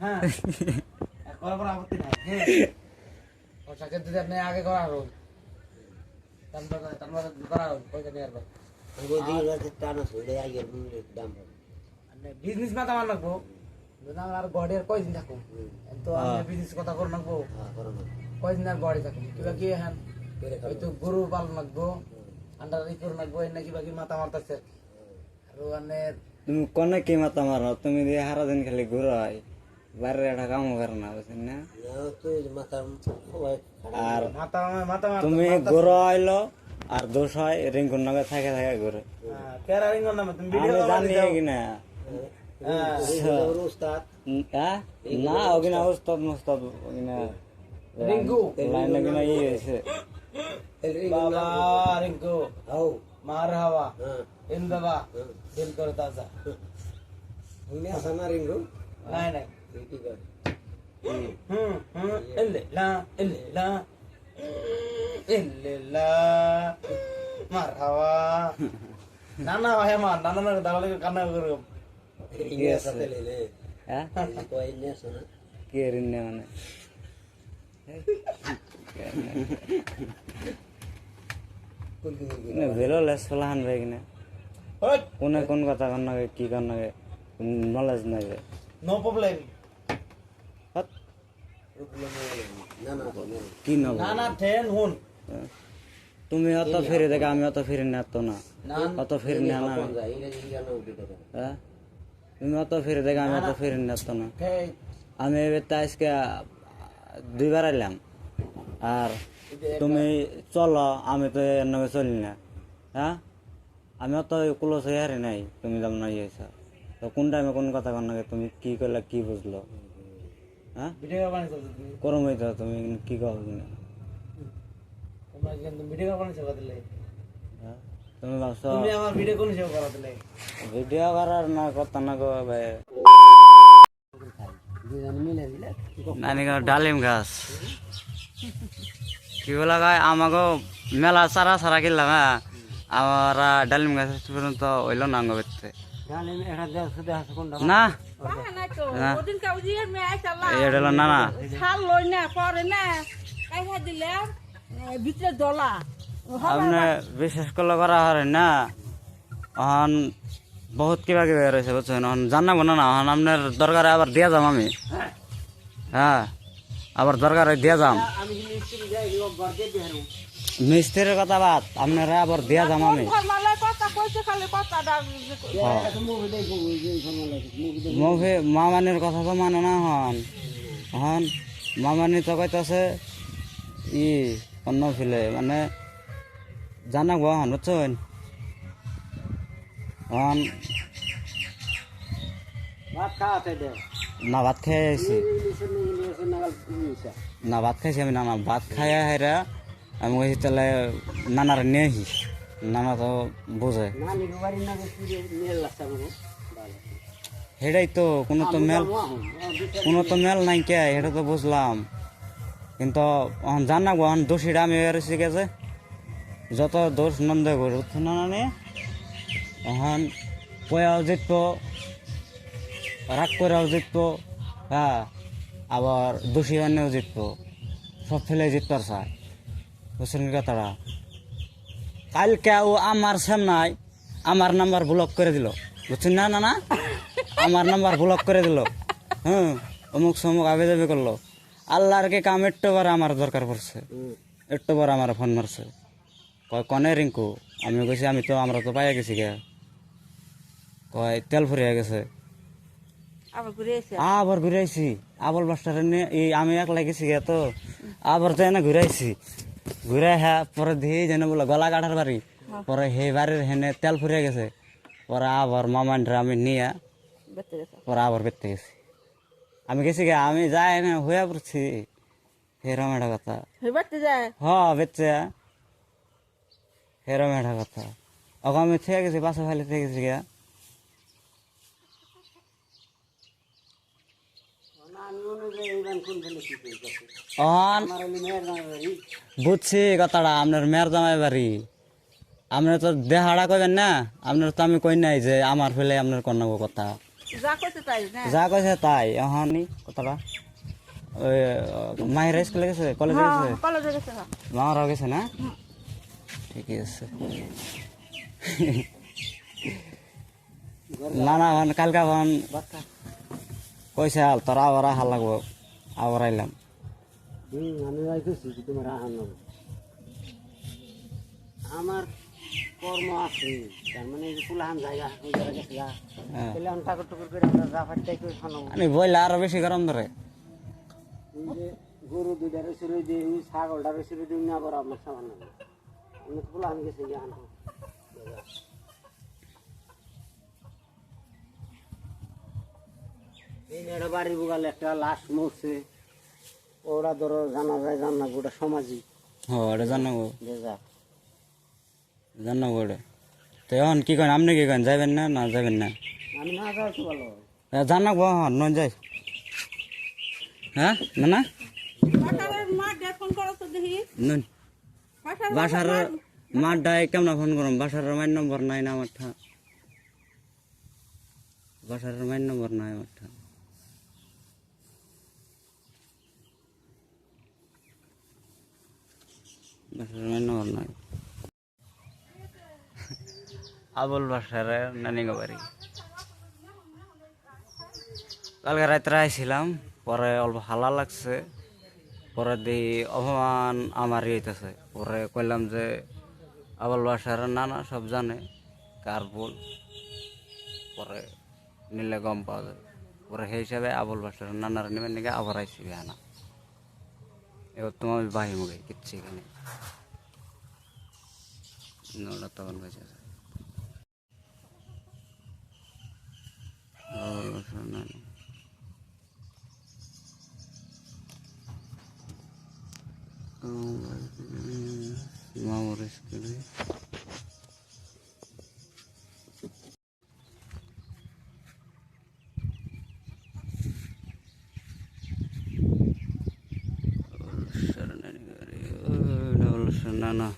হ্যাঁ করার পর আপত্তি নাই হ্যাঁ পোশাকে যদি আপনি আগে করা হল তারপর করা হল পয়সা নেওয়ার পর বিজনেস মাথা মার লাগবো আর গড়ের কয়দিন থাকবো তো আমি বিজনেস কথা করে রাখবো কয়দিন আর গড়ে থাকবো কিবা কি হ্যাঁ হয়তো গরু পালন রাখবো আন্ডার ই করে রাখবো এনে কিবা কি মাথা মারতেছে আর মানে তুমি কোনে কি মাথা মারো তুমি দিয়ে সারা দিন খালি ঘুরাই বাইরে একটা কাম করে না বুঝছেন না আর মাথা মাথা তুমি ঘুরো আইলো আর দোষ হয় রিঙ্কুর নামে থাকে থাকে ঘুরে কেরা রিঙ্গন নামে তুমি আমি ভিডিও জানি কিনা না ওখানে উস্তাদ মুস্তাদ ওখানে রিঙ্কু লাইন কিনা ইয়ে হয়েছে বাবা রিঙ্কু মার হাওয়া ইন বাবা দিল করে তাজা নাই নাই মার হাওয়া নানা ভাই আমার নানা না দাঁড়ালে কান্না করব কে রিন্নে মানে বেরো লেস ফলাহান ভাই কিনা কোনে কোন কথা কর নাগে কি কর নাগে নলেজ নাই নো প্রবলেম কি নব না না ঠেন হুন তুমি অত ফিরে দেখে আমি অত ফিরে না তো না অত ফিরে না না হ্যাঁ তুমি অত ফিরে দেখে আমি অত ফিরে না তো না আমি এবার আজকে 2 বার এলাম আর তুমি চলো আমি তো এর নামে চলি না হ্যাঁ আমি অত ক্লোজ হয়ে হারি নাই তুমি যেমন ইয়েছ তো কোন টাইমে কোন কথা কর নাকি তুমি কি করলে কি বুঝলো হ্যাঁ ভিডিও বানাইছো তুমি করম হইতো তুমি কি কও কিনা তোমরা কিন্তু ভিডিও বানাইছো বদলে হ্যাঁ তুমি ভাবছো তুমি আমার ভিডিও কোন সেভ করা দিলে ভিডিও করার না কথা না গো ভাই নানি ডালিম গাছ কি বলা গায় আমাকে মেলা সারা সারা কিনলাম হ্যাঁ আমরা ডালিম গাছ পর্যন্ত হইল না আঙ্গ বেরতে না এটা হলো না না আপনি বিশেষ করলে করা হয় না এখন বহুত কিবা কিবা রয়েছে বুঝছেন এখন জানাবো না না এখন আপনার দরকারে আবার দিয়া যাম আমি হ্যাঁ আবার দরকারে দিয়া যাম মিস্ত্রির কথা বাদ আপনারা আবার দিয়া যাম আমি মুভি মামানির কথা তো মানে না হন হন মামানি তো কইতাছে ই অন্য ফিলে মানে জানাবো হন বুঝছেন হন না ভাত খাই আইছি না ভাত খাইছি আমি না ভাত খাই হেরা আমি কইছি তাহলে নানার নিয়ে আসিস নানা তো বোঝে সেটাই তো কোনো তো মেল নাই কে এটা তো বুঝলাম কিন্তু জানাবো এখন দোষীটা আমি এসে গেছে যত দোষ নন্দ করে না নিয়ে এখন পয়াও জিতবো রাগ করেও জিতবো হ্যাঁ আবার দোষী বানিয়েও জিতবো সব ফেলে জিতবার চায় বুঝছেন কথাটা কালকে ও আমার সামনায় আমার নাম্বার ব্লক করে দিল বুঝছেন না না না আমার নাম্বার ব্লক করে দিল হ্যাঁ অমুক সমুক আবে যাবে করলো আল্লাহর কে কাম একটু বার আমার দরকার পড়ছে একটু বার আমার ফোন মারছে কয় কনে রিঙ্কু আমি কইছি আমি তো আমরা তো পাইয়া গেছি গে কয় তেল ফুরিয়ে গেছে আবার ঘুরে আইছি আবল মাস্টার আমি একলা গেছি গে তো আবার তো এনে ঘুরে আইছি ঘুরে হ্যাঁ পরে দিয়ে যেন বলে গলা কাটার বাড়ি পরে হে বাড়ির হেনে তেল ফুরিয়ে গেছে পরে আবার মামানরা আমি নিয়ে পরে আবার বেরতে গেছি আমি গেছি গে আমি যাই না হইয়া পড়ছি হেরম একটা কথা হ্যাঁ বেচছে হেরম একটা কথা ওকে আমি থেকে গেছি পাশে ফেলে থেকে গেছি গে বুঝছি কথাটা আপনার মেয়ের জামাই বাড়ি আপনার তো দেহাড়া কইবেন না আপনার তো আমি কই নাই যে আমার ফেলে আপনার কন্যা কথা যা কইছে তাই এখন কথাটা ওই মায়ের স্কুলে গেছে কলেজে গেছে কলেজে গেছে না মামারাও গেছে না ঠিকই আছে না না ভান কালকা ভান কইছে হাল তোরা আবার হাল লাগবো আবার আইলাম আমি যাইতেছি তোমার আহান আমার কর্ম আছে তার মানে ফুলাহান জায়গা ওই জায়গা গেছে গা হ্যাঁ। তাহলে আমি টাকর টুকুর করে আমরা যা ফাটতে একটু খানাবো আমি বইলে আরো বেশি গরম ধরে এই যে গরু দুইটা রয়েছে রয়ে দিয়ে ওই ছাগলটা রয়েছে রয়ে দিয়ে আবার আপনার সামান নেবে অনেক ফুলাহান গেছে গিয়ে আনবো এই নেড়ে বাড়ি বুগালে একটা লাশ মরছে ওরা ধরো জানা যায় জানা গোটা সামাজিক হ এটা জানাবো যা জানাবো এটা তো এখন কি করেন আপনি কি করেন যাবেন না না যাবেন না আমি না যাওয়া তো ভালো জানাবো হ্যাঁ নয় যাই হ্যাঁ না না নুন বাসার মাঠটায় কেমন ফোন করুন বাসার মাইন নম্বর নাই না আমারটা বাসার মাইন নম্বর নাই আমারটা বাসার মাইন নম্বর নাই আবুল বাসার নানি বাড়ি কালকে রাত্রে আইছিলাম পরে অল্প হালা লাগছে পরে দেখি অপমান আমারই হইতেছে পরে কইলাম যে আবুল বাসার নানা সব জানে কার ভুল পরে নিলে গম পাওয়া যায় পরে সেই হিসাবে আবুল বাসার নানার নেবেন নাকি আবার আইসি বিহানা এবার তোমার বাহি মুখে কিচ্ছি এখানে ওটা তখন বেঁচে আছে আবুল বাসার নানা মামুর স্কুলে না না